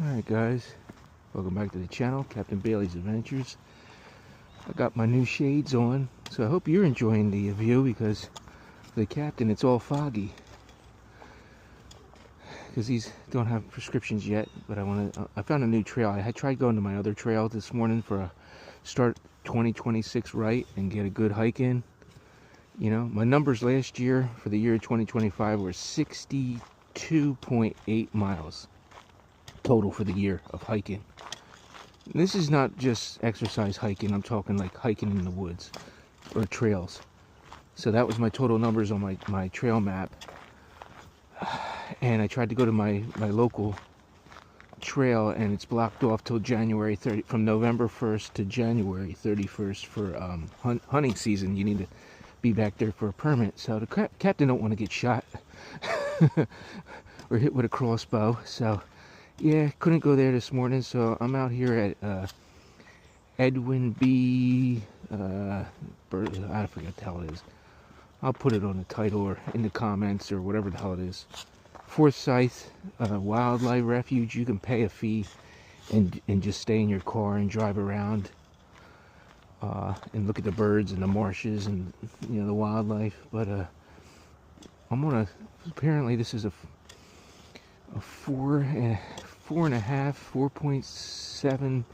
Alright guys, welcome back to the channel, Captain Bailey's Adventures. I got my new shades on, so I hope you're enjoying the view, because for the captain it's all foggy. Because these don't have prescriptions yet, but I found a new trail. I had tried going to my other trail this morning for a start 2026 right and get a good hike in. You know, my numbers last year for the year 2025 were 62.8 miles. Total for the year of hiking. This is not just exercise hiking, I'm talking like hiking in the woods or trails. So that was my total numbers on my trail map. And I tried to go to my local trail, and it's blocked off till January 30, from November 1st to January 31st for hunting season. You need to be back there for a permit. So the captain don't want to get shot or hit with a crossbow. So yeah, couldn't go there this morning, so I'm out here at Edwin B. I forget what the hell it is. I'll put it on the title or in the comments or whatever the hell it is. Forsyth Wildlife Refuge. You can pay a fee and just stay in your car and drive around and look at the birds and the marshes and the wildlife. But I'm gonna. Apparently, this is a 4.7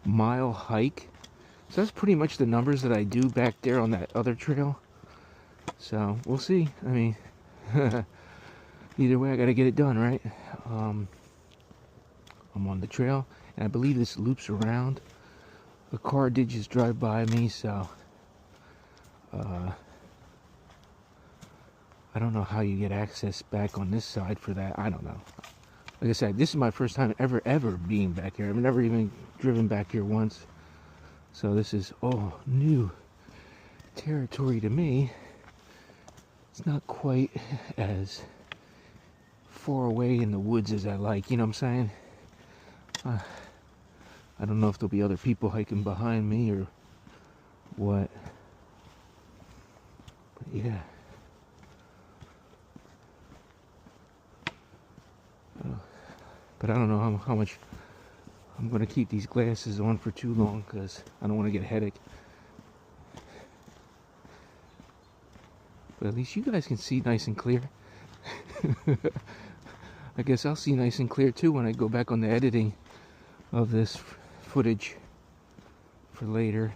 mile hike. So that's pretty much the numbers that I do back there on that other trail. So we'll see. I mean, either way, I got to get it done, right? I'm on the trail, and I believe this loops around. A car did just drive by me, so I don't know how you get access back on this side for that. I don't know. Like I said, this is my first time ever being back here. I've never even driven back here once. So this is all new territory to me. It's not quite as far away in the woods as I like, you know what I'm saying? I don't know if there'll be other people hiking behind me or what. But yeah. But I don't know how much I'm going to keep these glasses on for too long, because I don't want to get a headache. But at least you guys can see nice and clear. I guess I'll see nice and clear too when I go back on the editing of this footage for later.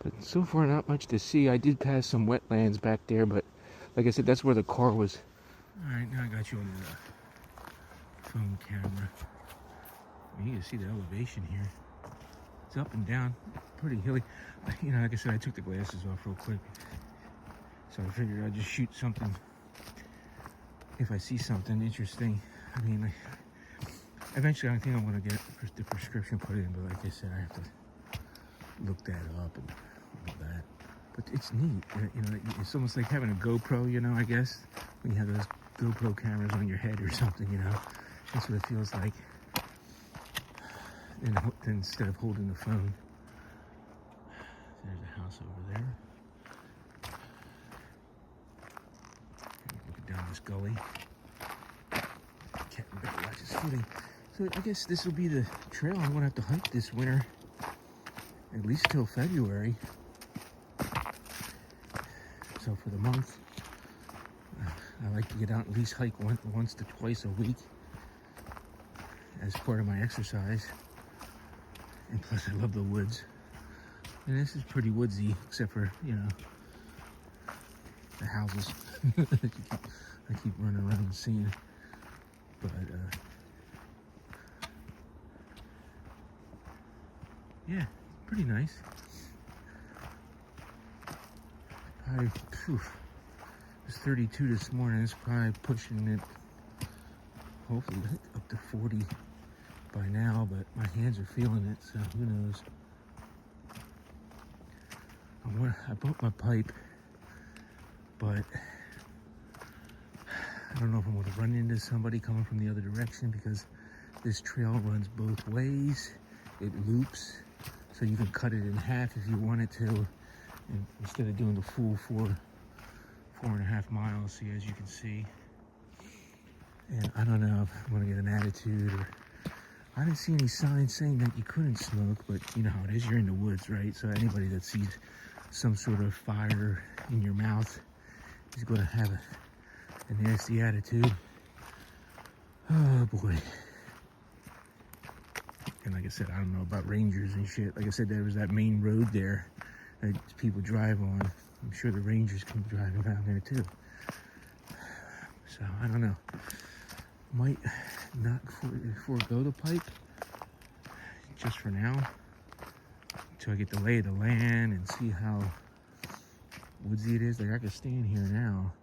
But so far not much to see. I did pass some wetlands back there, but like I said, that's where the car was. Alright, now I got you on the phone camera. You can see the elevation here. It's up and down, pretty hilly. Like I said, I took the glasses off real quick. So I figured I'd just shoot something if I see something interesting. I mean, eventually I think I'm going to get the prescription put in, but like I said, I have to look that up and all that. But it's neat, it's almost like having a GoPro, I guess, when you have those GoPro cameras on your head or something, That's what it feels like. And instead of holding the phone. There's a house over there. Looking down this gully. Captain better watch his footing. So I guess this will be the trail I'm going to have to hike this winter. At least till February. So for the month, I like to get out and at least hike once to twice a week as part of my exercise. And plus I love the woods. And this is pretty woodsy, except for, the houses. I keep running around and seeing. But, yeah, pretty nice. It was 32 this morning. It's probably pushing it, hopefully, up to 40 by now, but my hands are feeling it, so who knows. I bought my pipe, but I don't know if I'm going to run into somebody coming from the other direction, because this trail runs both ways. It loops, so you can cut it in half if you wanted to, and instead of doing the full 4.5 miles. See, as you can see, And I don't know if I'm gonna get an attitude or I didn't see any signs saying that you couldn't smoke, but you know how it is, you're in the woods, right? So anybody that sees some sort of fire in your mouth is gonna have a nasty attitude. Oh boy. And like I said, I don't know about rangers and shit. Like I said, there was that main road there that people drive on. I'm sure the rangers come driving around there too. So I don't know. Might not forego the pipe just for now until I get the lay of the land and see how woodsy it is. Like I could stand here now,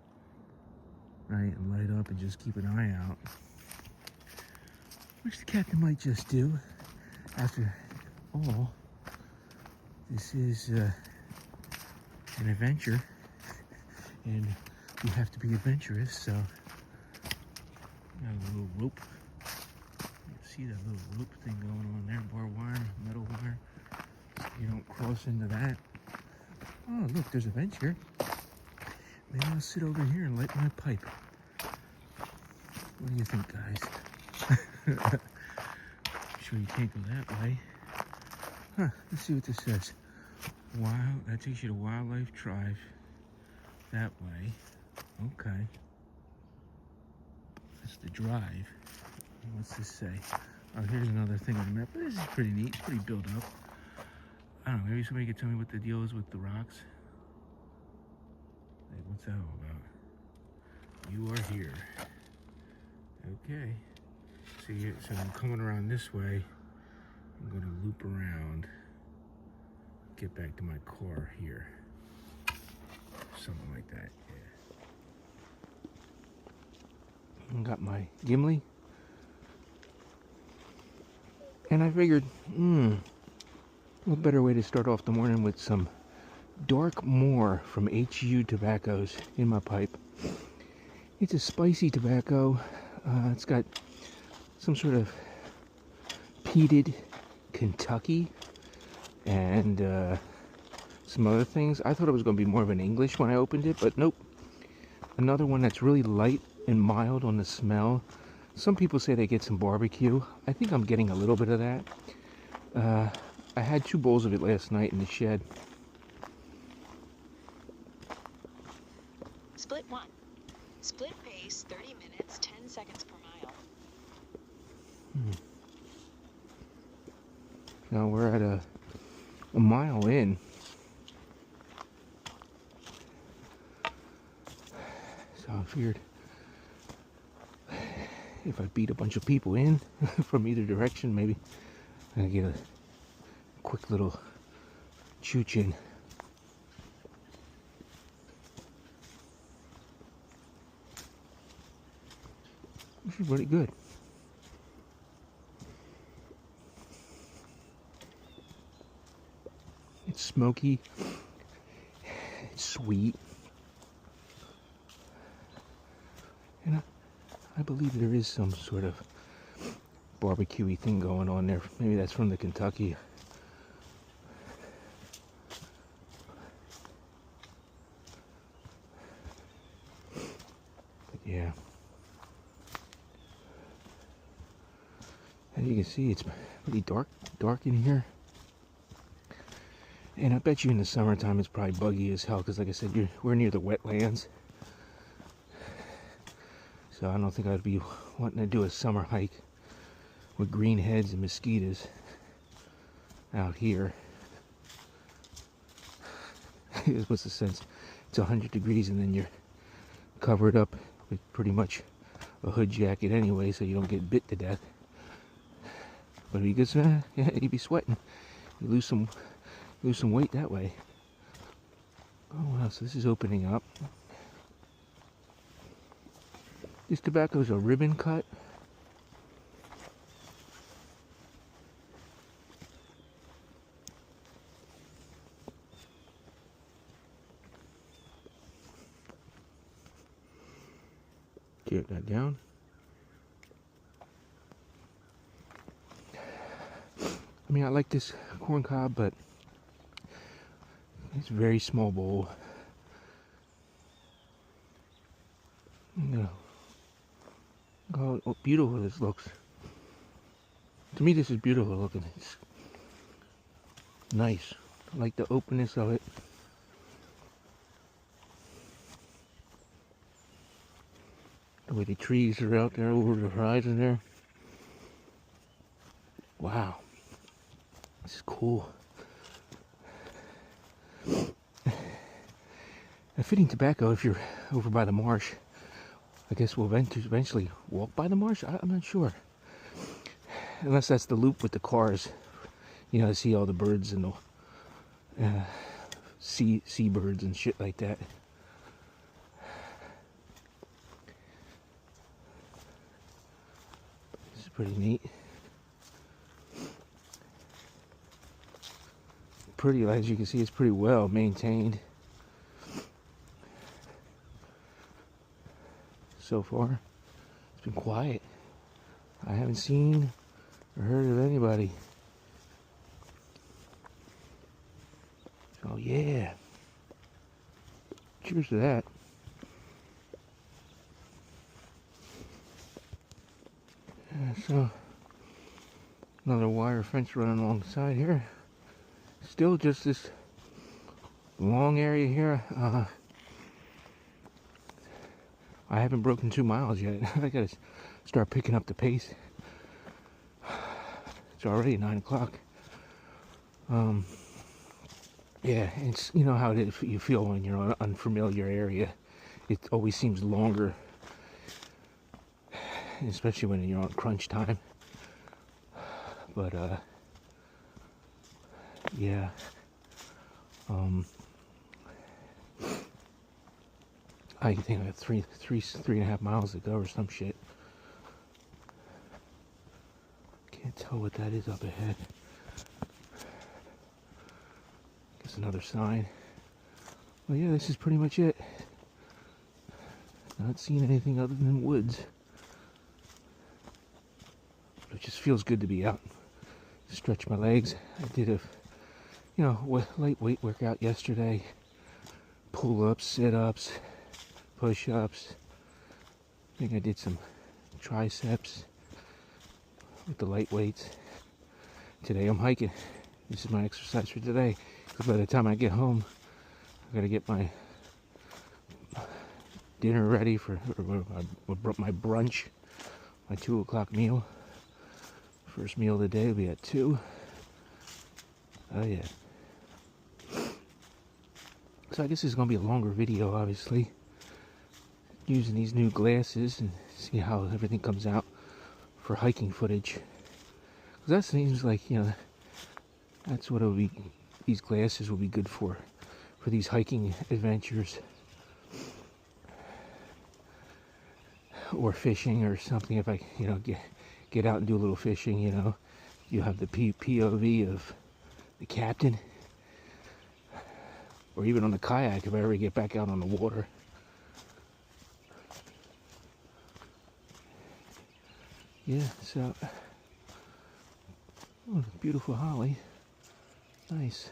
right, and light up and just keep an eye out, which the captain might just do. After all, this is an adventure, and we have to be adventurous. So, got a little rope. You see that little rope thing going on there? Barbed wire, metal wire. So you don't cross into that. Oh, look, there's a bench here. Maybe I'll sit over here and light my pipe. What do you think, guys? Sure you can't go that way. Huh, let's see what this says. That takes you to Wildlife Drive. That way. Okay. That's the drive. What's this say? Oh, here's another thing on the map. This is pretty neat. It's pretty built up. I don't know, maybe somebody could tell me what the deal is with the rocks. Like, what's that all about? You are here. Okay. So I'm coming around this way. I'm going to loop around, get back to my car here. Something like that, yeah. I got my Gimli. And I figured, what better way to start off the morning with some Dark Moor from HU Tobaccos in my pipe. It's a spicy tobacco. It's got some sort of peated Kentucky and some other things. I thought it was going to be more of an English when I opened it, but nope. Another one that's really light and mild on the smell. Some people say they get some barbecue. I think I'm getting a little bit of that. I had 2 bowls of it last night in the shed. Split 1. Split pace 30 minutes, 10 seconds per mile. Now we're at a mile in. So I figured if I beat a bunch of people in from either direction, maybe I can get a quick little chooch in. This is pretty good. It's smoky, it's sweet, and I believe there is some sort of barbecue-y thing going on there. Maybe that's from the Kentucky. But yeah. As you can see, it's pretty dark in here. And I bet you in the summertime it's probably buggy as hell, because like I said, we're near the wetlands. So I don't think I'd be wanting to do a summer hike with greenheads and mosquitoes out here. What's the sense? It's 100 degrees and then you're covered up with pretty much a hood jacket anyway, so you don't get bit to death. But because yeah, you'd be sweating. You lose some weight that way. Oh wow, so this is opening up. This tobacco is a ribbon cut. Get that down. I mean, I like this corn cob, but it's a very small bowl. I'm gonna Oh, how beautiful this looks. To me, this is beautiful looking. It's nice. I like the openness of it. The way the trees are out there over the horizon there. Wow. This is cool. A fitting tobacco if you're over by the marsh. I guess we'll eventually walk by the marsh. I'm not sure. Unless that's the loop with the cars. You know, to see all the birds and the seabirds and shit like that. This is pretty neat. Pretty, as you can see, it's pretty well maintained so far. It's been quiet. I haven't seen or heard of anybody. Oh yeah. Cheers to that. So another wire fence running alongside here. Still just this long area here. I haven't broken 2 miles yet. I gotta start picking up the pace. It's already 9 o'clock. Yeah, it's, you know how it is, you feel when you're in an unfamiliar area. It always seems longer, especially when you're on crunch time. But yeah. I think I have three and a half miles to go or some shit. Can't tell what that is up ahead. Guess another sign. Well, yeah, this is pretty much it. Not seeing anything other than woods. But it just feels good to be out. Stretch my legs. I did a, light weight workout yesterday. Pull-ups, sit-ups, push-ups. I think I did some triceps with the light weights. Today I'm hiking. This is my exercise for today. Because by the time I get home, I gotta get my dinner ready for my brunch, my 2 o'clock meal. First meal of the day will be at 2. Oh yeah. So I guess this is gonna be a longer video, obviously. Using these new glasses and see how everything comes out for hiking footage. Because that seems like, that's what it would be. These glasses will be good for these hiking adventures. Or fishing or something. If I, get out and do a little fishing, you have the POV of the captain. Or even on the kayak if I ever get back out on the water. Yeah, so, oh, beautiful holly. Nice.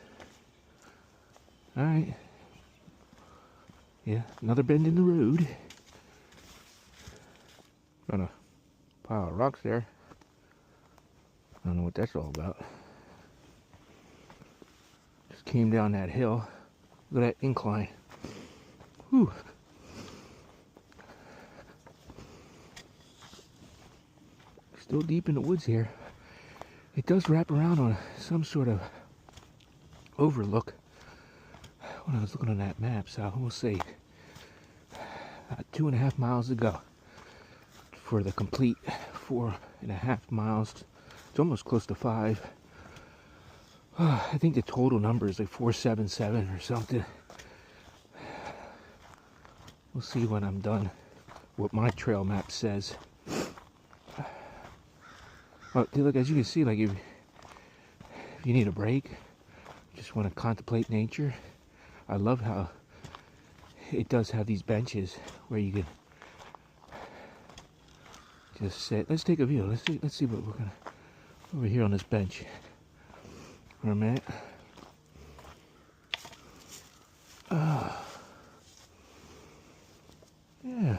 Alright. Yeah, another bend in the road. Got a pile of rocks there. I don't know what that's all about. Just came down that hill. Look at that incline. Whew. Still deep in the woods here. It does wrap around on some sort of overlook when I was looking on that map, so we'll see. 2.5 miles to go for the complete 4.5 miles. It's almost close to 5. I think the total number is like 477 or something. We'll see when I'm done what my trail map says. Well, look, as you can see, like if you need a break, just want to contemplate nature, I love how it does have these benches where you can just sit. Let's take a view. Let's see what we're gonna over here on this bench for a minute. Yeah.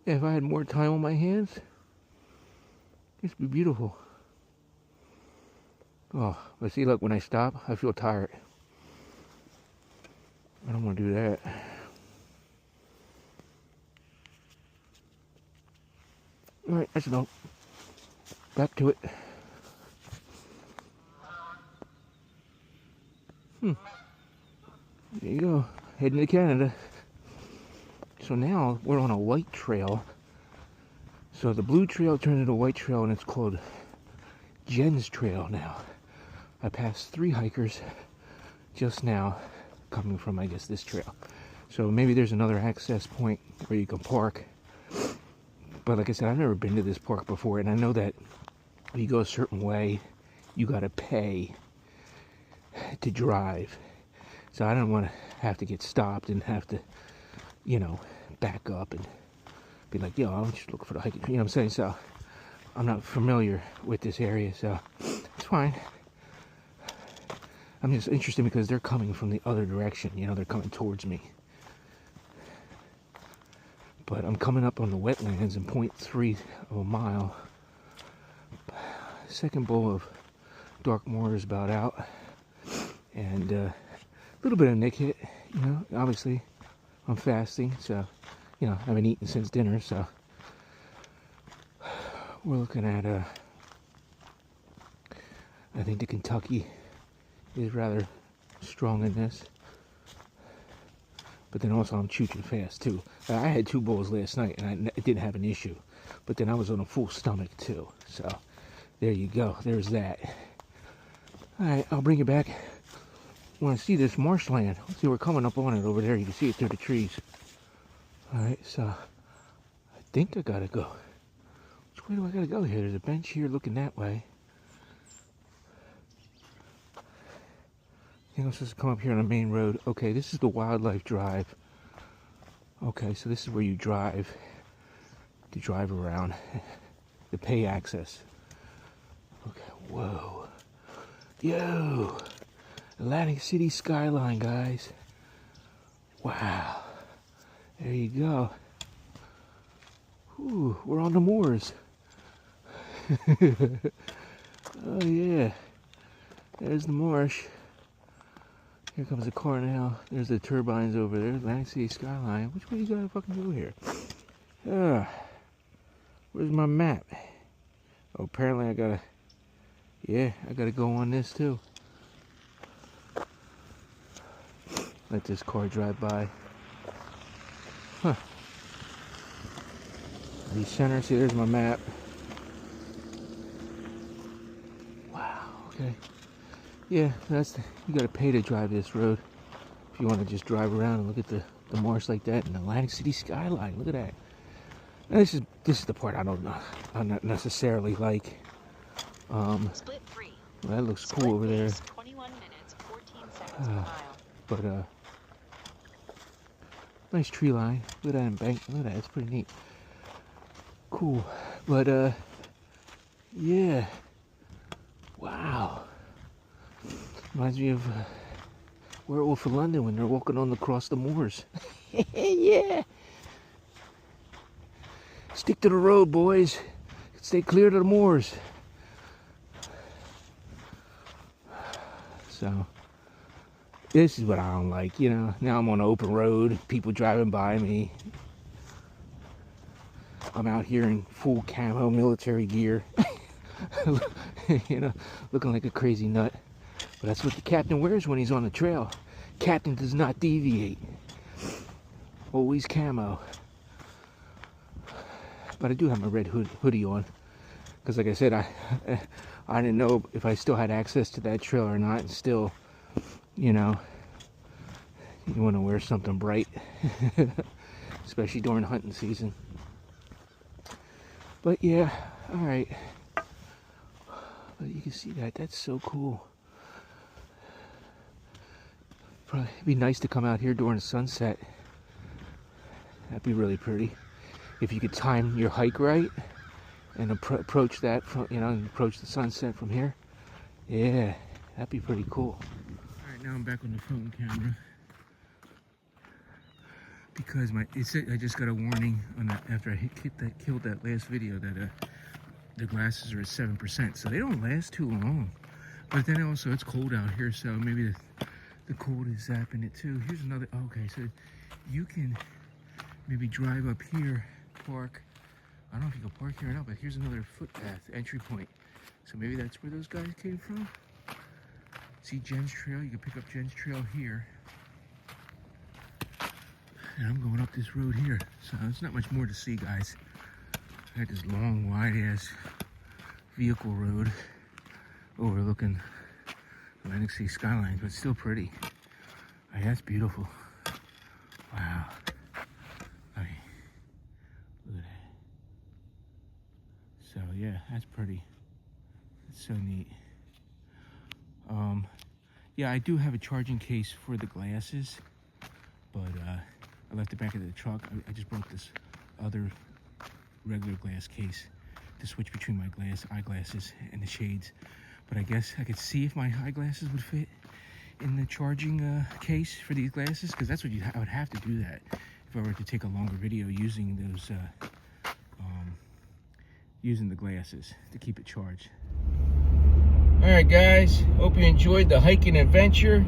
Yeah, if I had more time on my hands, this would be beautiful. Oh, but see, look, when I stop, I feel tired. I don't want to do that. Alright, that's enough. Back to it. There you go. Heading to Canada. So now we're on a white trail. So the blue trail turned into a white trail, and it's called Jen's Trail now. I passed 3 hikers just now coming from, I guess, this trail. So maybe there's another access point where you can park. But like I said, I've never been to this park before, and I know that if you go a certain way, you gotta pay to drive. So I don't want to have to get stopped and have to, you know, back up and be like, yo, I'm just looking for the hiking. You know what I'm saying? So I'm not familiar with this area, so it's fine. I'm just interested because they're coming from the other direction. You know, they're coming towards me. But I'm coming up on the wetlands in 0.3 of a mile. Second bowl of Dark Moor is about out. And a little bit of Nick hit, you know. Obviously, I'm fasting, so, you know, I haven't eaten since dinner, so. We're looking at, I think the Kentucky is rather strong in this. But then also I'm chooching fast too. I had 2 bowls last night and I didn't have an issue. But then I was on a full stomach too. So there you go. There's that. Alright, I'll bring you back. Want to see this marshland. Let's see, we're coming up on it over there. You can see it through the trees. Alright, so I think I gotta go. Which way do I gotta go here? There's a bench here looking that way. I think I'm supposed to come up here on the main road. Okay, this is the wildlife drive. Okay, so this is where you drive to drive around. The pay access. Okay, whoa. Yo! Atlantic City skyline, guys. Wow. There you go. Ooh, we're on the moors. Oh yeah. There's the marsh. Here comes the car now. There's the turbines over there. Atlantic City skyline. Which way you gotta fucking go here? Where's my map? Oh, apparently I gotta... Yeah, I gotta go on this too. Let this car drive by. Huh. The center, see, there's my map. Wow, okay. Yeah, you gotta pay to drive this road. If you want to just drive around and look at the marsh like that and the Atlantic City skyline. Look at that. And this is the part I not necessarily like. Split 3. Well, that looks cool over there. 21 minutes, 14 seconds per mile. But nice tree line. Look at that embankment. Look at that. It's pretty neat. Cool. But yeah. Wow. Reminds me of Werewolf of London when they're walking on across the moors. Yeah. Stick to the road, boys. Stay clear to the moors. So, this is what I don't like, you know. Now I'm on an open road, people driving by me. I'm out here in full camo military gear. You know, looking like a crazy nut. But that's what the captain wears when he's on the trail. Captain does not deviate. Always camo. But I do have my red hoodie on. Because like I said, I didn't know if I still had access to that trail or not. And still, you know, you want to wear something bright. Especially during hunting season. But yeah, alright. But you can see that. That's so cool. Probably it'd be nice to come out here during sunset. That'd be really pretty. If you could time your hike right and approach that from, you know, and approach the sunset from here. Yeah, that'd be pretty cool. Alright, now I'm back on the phone camera. because I just got a warning on that after I killed that last video that the glasses are at 7%, so they don't last too long. But then also it's cold out here, so maybe the cold is zapping it too. Here's another. Okay, so you can maybe drive up here, park. I don't know if you can park here or not, but here's another footpath entry point. So maybe that's where those guys came from. See Jen's Trail. You can pick up Jen's Trail here. And I'm going up this road here. So there's not much more to see, guys. I got this long, wide-ass vehicle road overlooking Atlantic City skyline, but still pretty. Oh, yeah, that's beautiful. Wow. I mean, look at that. So yeah, that's pretty. It's so neat. Yeah, I do have a charging case for the glasses, but I left it back in the truck. I just brought this other regular glass case to switch between my eyeglasses and the shades. But I guess I could see if my eyeglasses would fit in the charging case for these glasses, because that's what I would have to do that if I were to take a longer video using those using the glasses to keep it charged. All right, guys, hope you enjoyed the hiking adventure.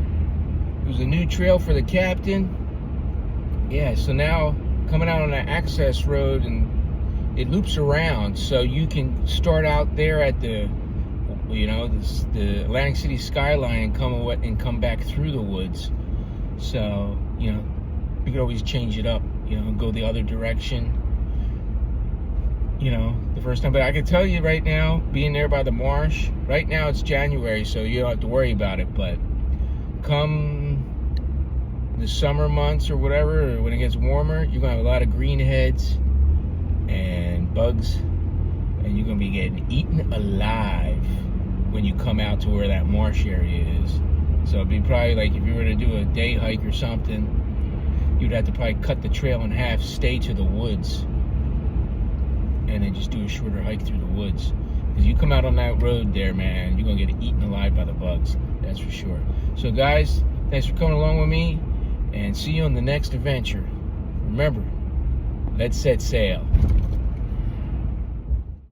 It was a new trail for the captain. Yeah, so now coming out on an access road, and it loops around, so you can start out there at the the Atlantic City skyline and come back through the woods. So, you could always change it up, go the other direction, the first time. But I can tell you right now, being there by the marsh, right now it's January, so you don't have to worry about it. But come the summer months or whatever, or when it gets warmer, you're going to have a lot of green heads and bugs, and you're going to be getting eaten alive when you come out to where that marsh area is. So it'd be probably like if you were to do a day hike or something, you'd have to probably cut the trail in half, stay to the woods, and then just do a shorter hike through the woods. Because you come out on that road there, man, you're gonna get eaten alive by the bugs, that's for sure. So guys, thanks for coming along with me, and see you on the next adventure. Remember, let's set sail.